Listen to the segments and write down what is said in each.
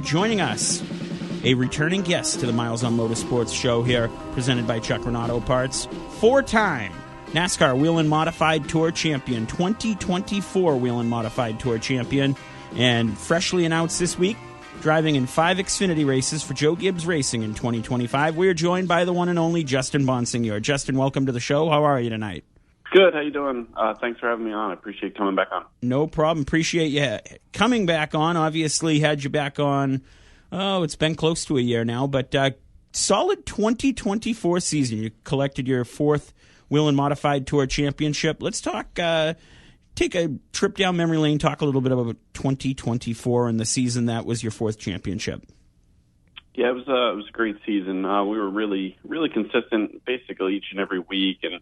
Joining us, a returning guest to the Miles on Motorsports show here, presented by Chuck Renato Parts, four-time NASCAR Whelen Modified Tour Champion, 2024 Whelen Modified Tour Champion, and freshly announced this week, driving in 5 Xfinity races for Joe Gibbs Racing in 2025. We are joined by the one and only Justin Bonsignore. Justin, welcome to the show. How are you tonight? Good. How you doing? Thanks for having me on. I appreciate coming back on. No problem. Appreciate you coming back on. Obviously, had you back on, it's been close to a year now, but solid 2024 season. You collected your 4th Whelen Modified Tour Championship. Let's talk, take a trip down memory lane, talk a little bit about 2024 and the season that was your 4th championship. Yeah, it was a great season. We were really consistent basically each and every week, and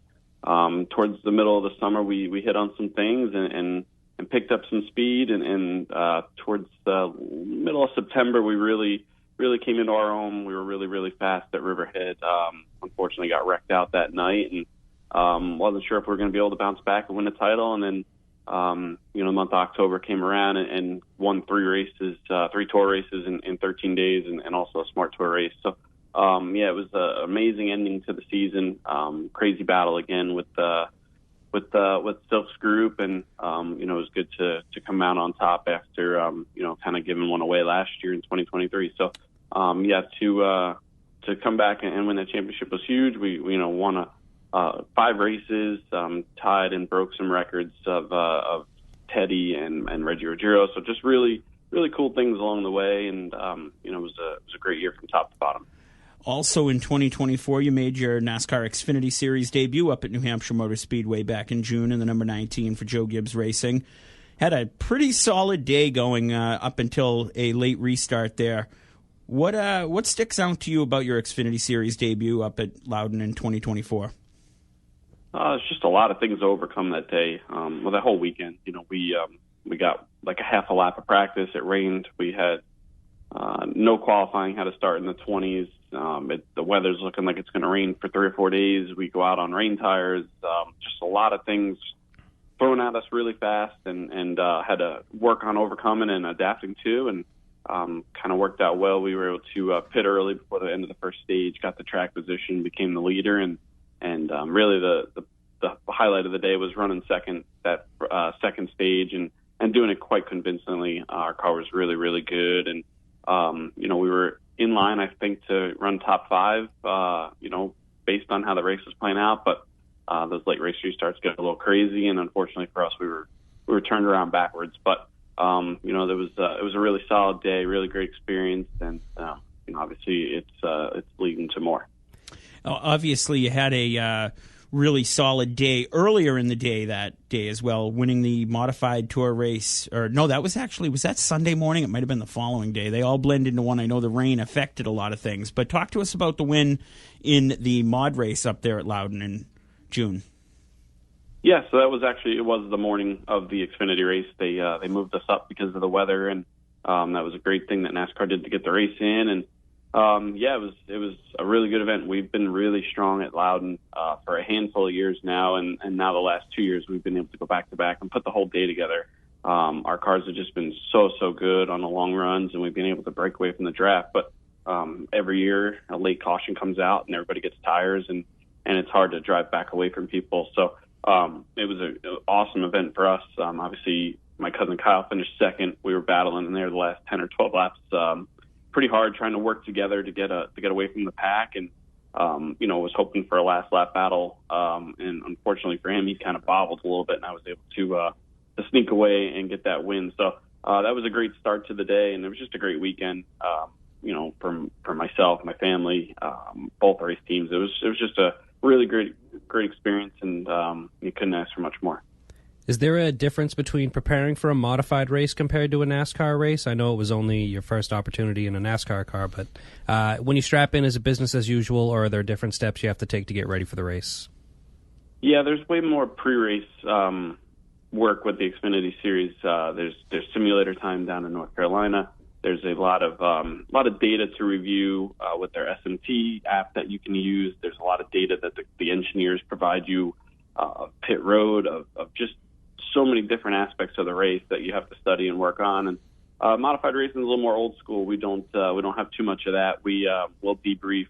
towards the middle of the summer, we hit on some things and picked up some speed. And towards the middle of September, we really came into our own. We were really fast at Riverhead. Unfortunately, got wrecked out that night, and wasn't sure if we were going to be able to bounce back and win the title. And then, the month of October came around and won 3 tour races in 13 days, and also a Smart Tour race. So. It was an amazing ending to the season. Crazy battle again with Silk's group, and it was good to come out on top after kind of giving one away last year in 2023. So to come back and win that championship was huge. We won 5 races, tied and broke some records of Teddy and Reggie Ruggiero. So just really cool things along the way, and it was a great year from top to bottom. Also in 2024, you made your NASCAR Xfinity Series debut up at New Hampshire Motor Speedway back in June in the number 19 for Joe Gibbs Racing. Had a pretty solid day going up until a late restart there. What sticks out to you about your Xfinity Series debut up at Loudon in 2024? It's just a lot of things to overcome that day. That whole weekend. We got like a half a lap of practice. It rained. We had no qualifying, had to start in the 20s. The weather's looking like it's going to rain for 3 or 4 days. We go out on rain tires. Just a lot of things thrown at us really fast, and had to work on overcoming and adapting to, and kind of worked out well. We were able to pit early before the end of the first stage, got the track position, became the leader, and really the highlight of the day was running second stage and doing it quite convincingly. Our car was really good, and we were in line, I think, to run top 5, based on how the race was playing out. But those late race restarts get a little crazy, and unfortunately for us, we were turned around backwards. But it was a really solid day, really great experience, and obviously it's leading to more. Obviously, you had a really solid day earlier in the day that day as well, winning the modified tour race. Or no, was that Sunday morning? It might have been the following day. They all blend into one. I know the rain affected a lot of things, but talk to us about the win in the mod race up there at Loudon in June. Yeah, so it was the morning of the Xfinity race. They moved us up because of the weather, and that was a great thing that NASCAR did to get the race in. And it was a really good event. We've been really strong at Loudon for a handful of years now, and now the last 2 years we've been able to go back to back and put the whole day together. Our cars have just been so good on the long runs, and we've been able to break away from the draft. But every year a late caution comes out, and everybody gets tires, and it's hard to drive back away from people. So it was an awesome event for us. Obviously, my cousin Kyle finished second. We were battling in there the last 10 or 12 laps. Pretty hard trying to work together to get away from the pack, and was hoping for a last lap battle, and unfortunately for him, he kind of bobbled a little bit, and I was able to sneak away and get that win. So that was a great start to the day, and it was just a great weekend. For myself, my family, both race teams. It was just a really great experience, and you couldn't ask for much more. Is there a difference between preparing for a modified race compared to a NASCAR race? I know it was only your first opportunity in a NASCAR car, but when you strap in, is it business as usual, or are there different steps you have to take to get ready for the race? Yeah, there's way more pre-race work with the Xfinity Series. There's simulator time down in North Carolina. There's a lot of data to review with their SMT app that you can use. There's a lot of data that the engineers provide you, pit road, of just so many different aspects of the race that you have to study and work on. And Modified racing is a little more old school. We don't have too much of that. We'll debrief,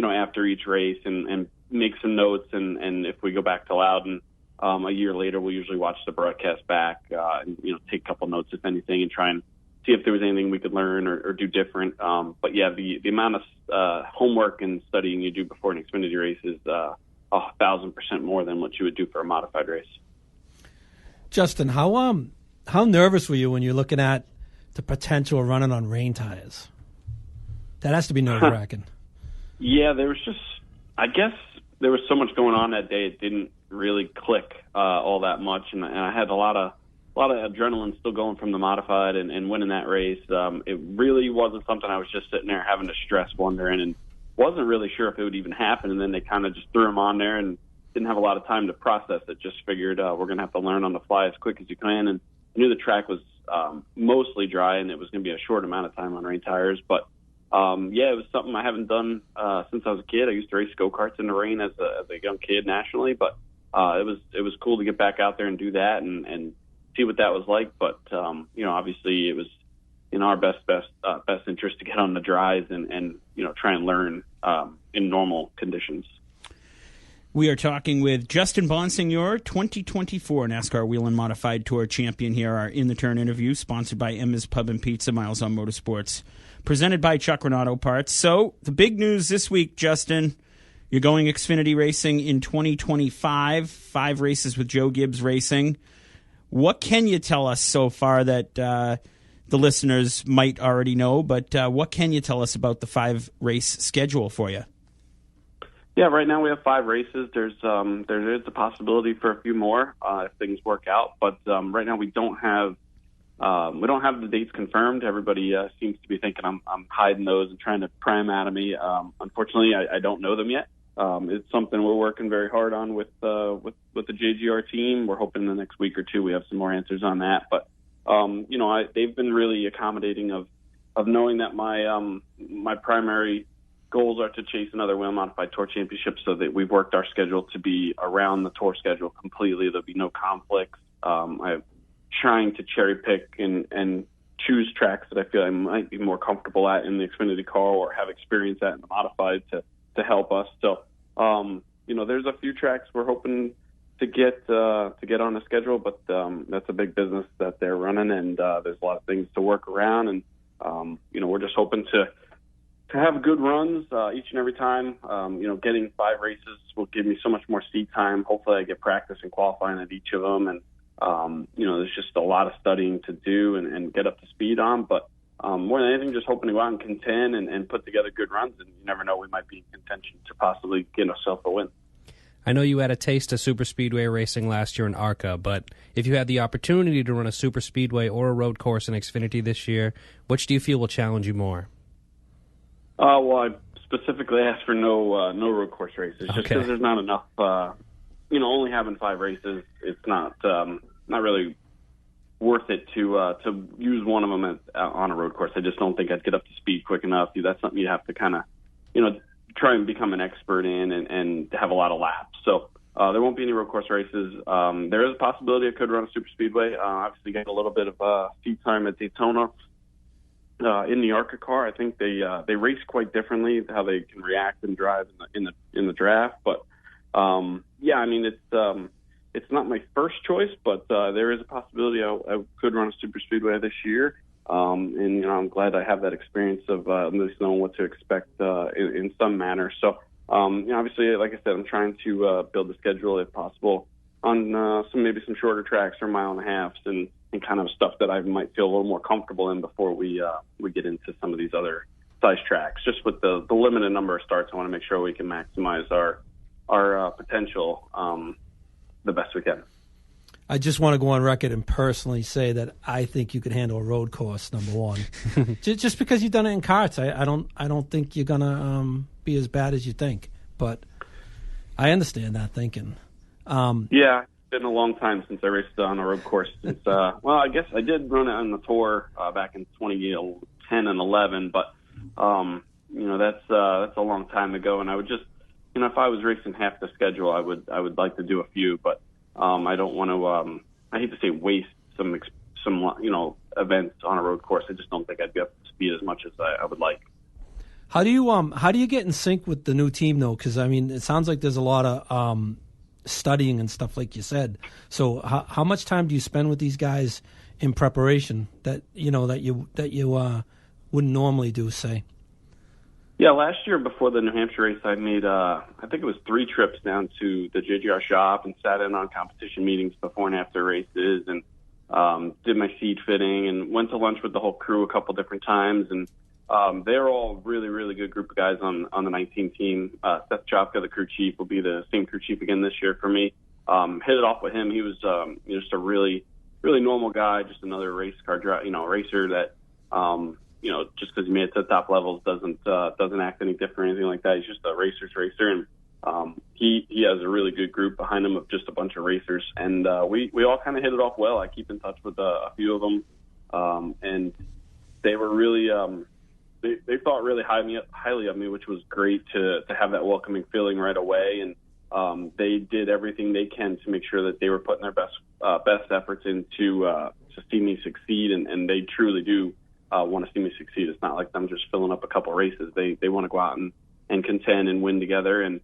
after each race and make some notes. And if we go back to Loudon a year later, we'll usually watch the broadcast back and take a couple notes if anything, and try and see if there was anything we could learn or do different. But yeah, the amount of homework and studying you do before an Xfinity race is 1,000% more than what you would do for a modified race. Justin, how nervous were you when you're looking at the potential of running on rain tires? That has to be nerve-wracking. Yeah, I guess there was so much going on that day, it didn't really click all that much, and I had a lot of adrenaline still going from the modified and winning that race. It really wasn't something I was just sitting there having to stress, wondering, and wasn't really sure if it would even happen. And then they kind of just threw them on there and didn't have a lot of time to process it. Just figured we're going to have to learn on the fly as quick as you can. And I knew the track was mostly dry and it was going to be a short amount of time on rain tires. But it was something I haven't done since I was a kid. I used to race go-karts in the rain as a young kid nationally, but it was cool to get back out there and do that and see what that was like. But obviously it was in our best interest to get on the dries and try and learn in normal conditions. We are talking with Justin Bonsignore, 2024 NASCAR Whelen Modified Tour champion here. Our In the Turn interview, sponsored by Emma's Pub and Pizza, Miles on Motorsports, presented by Chuck Renato Parts. So the big news this week, Justin, you're going Xfinity racing in 2025, 5 races with Joe Gibbs Racing. What can you tell us so far that the listeners might already know, but what can you tell us about the 5-race schedule for you? Yeah, right now we have 5 races. There is a possibility for a few more if things work out, but right now we don't have the dates confirmed. Everybody seems to be thinking I'm hiding those and trying to pry them out of me. Unfortunately, I don't know them yet. It's something we're working very hard on with the JGR team. We're hoping in the next week or two we have some more answers on that. But they've been really accommodating of knowing that my primary goals are to chase another Whelen Modified Tour Championship, so that we've worked our schedule to be around the tour schedule completely. There'll be no conflicts. I'm trying to cherry pick and choose tracks that I feel I might be more comfortable at in the Xfinity car or have experience at in the modified to help us. So, there's a few tracks we're hoping to get on the schedule, but that's a big business that they're running, and there's a lot of things to work around. And we're just hoping to have good runs each and every time. Getting 5 races will give me so much more seat time. Hopefully I get practice and qualifying at each of them. And, there's just a lot of studying to do and get up to speed on. But more than anything, just hoping to go out and contend and put together good runs. And you never know, we might be in contention to possibly get ourselves a win. I know you had a taste of super speedway racing last year in ARCA, but if you had the opportunity to run a super speedway or a road course in Xfinity this year, which do you feel will challenge you more? Well, I specifically asked for no road course races, just because there's not enough. Only having 5 races, it's not really worth it to use one of them on a road course. I just don't think I'd get up to speed quick enough. That's something you have to kind of, try and become an expert in and have a lot of laps. So there won't be any road course races. There is a possibility I could run a super speedway. Obviously, get a little bit of seat time at Daytona. In the ARCA car, I think they race quite differently, how they can react and drive in the draft. But it's not my first choice, but there is a possibility I could run a super speedway this year. And I'm glad I have that experience of at least knowing what to expect in some manner. So obviously, like I said, I'm trying to build the schedule if possible on some shorter tracks or 1.5 miles and kind of stuff that I might feel a little more comfortable in before we get into some of these other size tracks. Just with the limited number of starts, I want to make sure we can maximize our potential the best we can. I just want to go on record and personally say that I think you could handle a road course, number one. Just because you've done it in karts, I don't think you're gonna be as bad as you think. But I understand that thinking. Yeah. Been a long time since I raced on a road course. Since I guess I did run it on the tour back in 2010 and 11, but that's a long time ago. And I would just, if I was racing half the schedule, I would like to do a few, but I don't want to. I hate to say waste some events on a road course. I just don't think I'd be up to speed as much as I would like. How do you get in sync with the new team though? Because I mean, it sounds like there's a lot of studying and stuff, like you said. So how much time do you spend with these guys in preparation that you wouldn't normally do, say? Yeah, last year before the New Hampshire race, I made I think it was 3 trips down to the JGR shop and sat in on competition meetings before and after races, and did my seat fitting and went to lunch with the whole crew a couple different times. And they're all really, really good group of guys on the 19 team. Seth Chopka, the crew chief, will be the same crew chief again this year for me. Hit it off with him. He was just a really, really normal guy, just another race car racer that just because he made it to the top levels doesn't act any different or anything like that. He's just a racer's racer, and he has a really good group behind him of just a bunch of racers, and we all kind of hit it off well. I keep in touch with a few of them, and they were really they thought really highly of me, which was great to have that welcoming feeling right away. And they did everything they can to make sure that they were putting their best efforts into to see me succeed, and they truly do want to see me succeed. It's not like them just filling up a couple races. They want to go out and contend and win together. And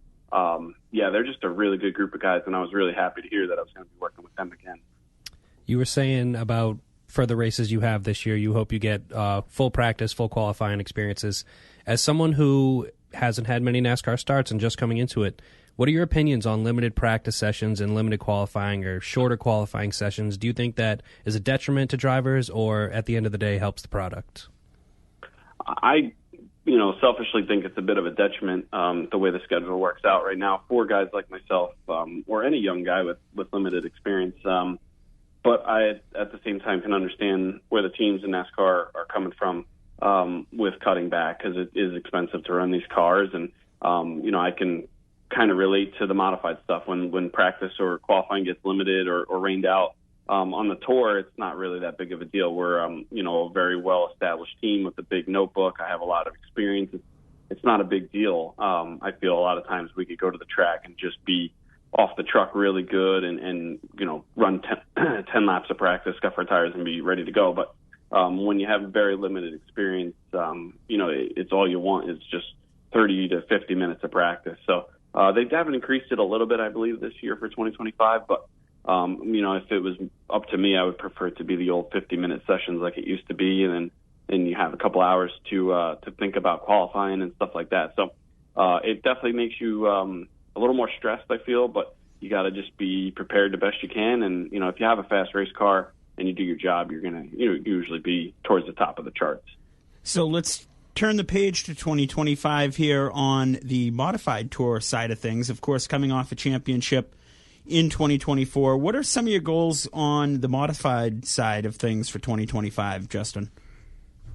they're just a really good group of guys, and I was really happy to hear that I was going to be working with them again. You were saying about for the races you have this year, you hope you get full practice, full qualifying experiences. As someone who hasn't had many NASCAR starts and just coming into it, what are your opinions on limited practice sessions and limited qualifying or shorter qualifying sessions? Do you think that is a detriment to drivers, or at the end of the day helps the product? I selfishly think it's a bit of a detriment the way the schedule works out right now for guys like myself or any young guy with limited experience. But I, at the same time, can understand where the teams in NASCAR are coming from with cutting back, because it is expensive to run these cars. And, I can kind of relate to the modified stuff when practice or qualifying gets limited or rained out. On the tour, it's not really that big of a deal. We're, a very well-established team with a big notebook. I have a lot of experience. It's not a big deal. I feel a lot of times we could go to the track and just be off the truck really good and run 10 laps of practice, scuff our tires, and be ready to go. But when you have very limited experience, it's all you want is just 30 to 50 minutes of practice. So they haven't increased it a little bit, I believe, this year for 2025. But, if it was up to me, I would prefer it to be the old 50-minute sessions like it used to be. And then you have a couple hours to think about qualifying and stuff like that. So it definitely makes you a little more stressed, I feel, but you got to just be prepared the best you can. And, if you have a fast race car and you do your job, you're going to usually be towards the top of the charts. So let's turn the page to 2025 here on the modified tour side of things. Of course, coming off a championship in 2024, what are some of your goals on the modified side of things for 2025, Justin?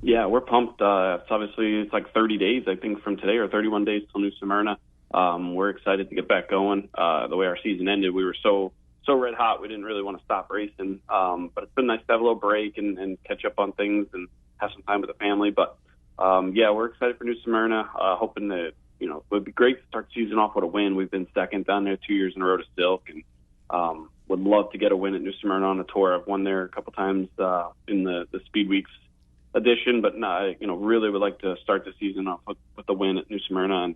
Yeah, we're pumped. It's like 30 days, I think, from today, or 31 days till New Smyrna. We're excited to get back going. The way our season ended, we were so red hot, we didn't really want to stop racing. But it's been nice to have a little break and catch up on things and have some time with the family. But we're excited for New Smyrna. Hoping that it would be great to start the season off with a win. We've been second down there 2 years in a row to Silk, and would love to get a win at New Smyrna on the tour. I've won there a couple times in the Speed Weeks edition, but really would like to start the season off with a win at New Smyrna.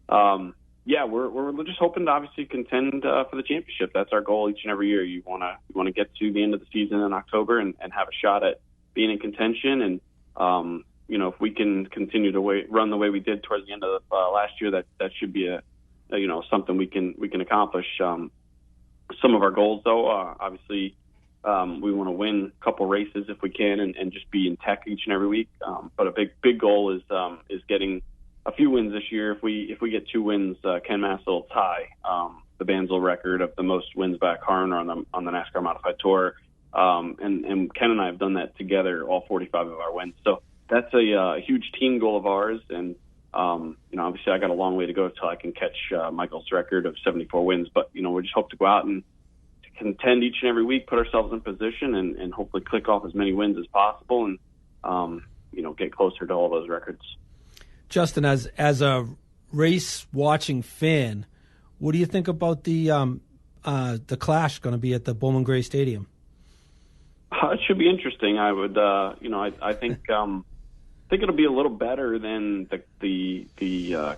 And we're just hoping to obviously contend for the championship. That's our goal each and every year. You want to get to the end of the season in October and have a shot at being in contention. And if we can continue to run the way we did towards the end of last year, that should be something we can accomplish. Some of our goals, though, obviously, we want to win a couple races if we can, and just be in tech each and every week. But a big goal is getting a few wins this year. If we get 2 wins, Ken Massey will tie the Banzel record of the most wins by a car owner on the NASCAR Modified Tour. And Ken and I have done that together, all 45 of our wins. So that's a huge team goal of ours. And obviously I got a long way to go until I can catch Michael's record of 74 wins. But we just hope to go out and to contend each and every week, put ourselves in position, and hopefully click off as many wins as possible, and get closer to all those records. Justin, as a race watching fan, what do you think about the clash going to be at the Bowman Gray Stadium? It should be interesting. I would, I think it'll be a little better than the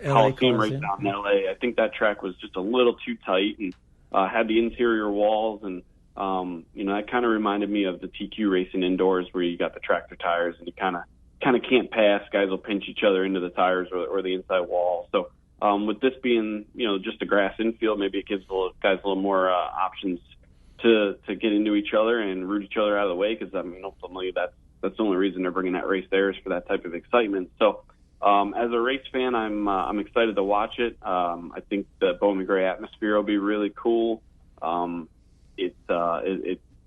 Coliseum race down in LA. I think that track was just a little too tight and had the interior walls, and that kind of reminded me of the TQ racing indoors where you got the tractor tires and you kind of can't pass. Guys will pinch each other into the tires or the inside wall. So with this being just a grass infield, maybe it gives guys a little more options to get into each other and root each other out of the way, because ultimately that's the only reason they're bringing that race there is for that type of excitement. So as a race fan, I'm excited to watch it. I think the Bowman Gray atmosphere will be really cool. It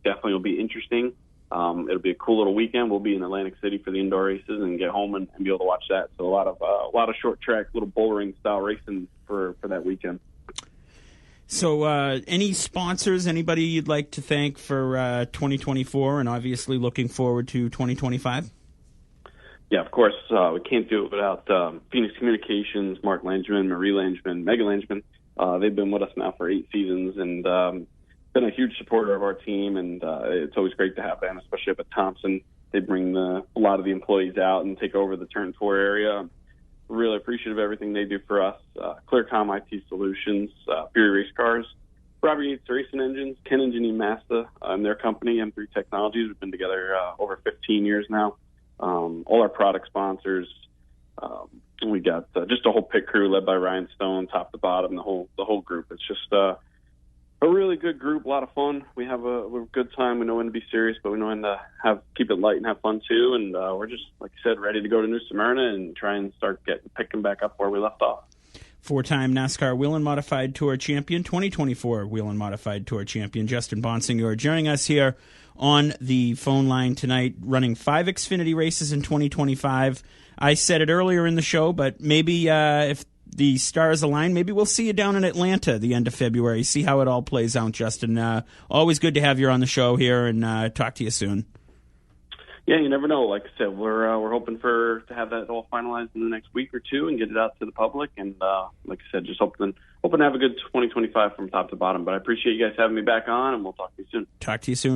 definitely will be interesting. It'll be a cool little weekend. We'll be in Atlantic City for the indoor races and get home and be able to watch that. So a lot of short track, little bull ring style racing for that weekend. So any sponsors, anybody you'd like to thank for 2024, and obviously looking forward to 2025? Yeah, of course. We can't do it without Phoenix Communications, Mark Langevin, Marie Langevin, Megan Langevin. They've been with us now for 8 seasons and been a huge supporter of our team, and it's always great to have them, especially up at Thompson. They bring a lot of the employees out and take over the Turn 4 area. Really appreciative of everything they do for us. Clearcom IT Solutions, Fury Race Cars, Robert Yates Racing Engines, Ken Engineering Mazda, and their company, M3 Technologies. We've been together over 15 years now. All our product sponsors. We got just a whole pit crew led by Ryan Stone, top to bottom, the whole group. It's just a really good group, a lot of fun. We have a good time. We know when to be serious, but we know when to keep it light and have fun too. And we're just, like you said, ready to go to New Smyrna and try and start picking back up where we left off. 4-time NASCAR Whelen Modified Tour Champion, 2024 Whelen Modified Tour Champion Justin Bonsignore joining us here on the phone line tonight, running 5 Xfinity races in 2025. I said it earlier in the show, but maybe if the stars align, maybe we'll see you down in Atlanta the end of February. See how it all plays out, Justin. Always good to have you on the show here, and talk to you soon. Yeah, you never know. Like I said, we're hoping to have that all finalized in the next week or two and get it out to the public. And like I said, just hoping to have a good 2025 from top to bottom. But I appreciate you guys having me back on, and we'll talk to you soon. Talk to you soon.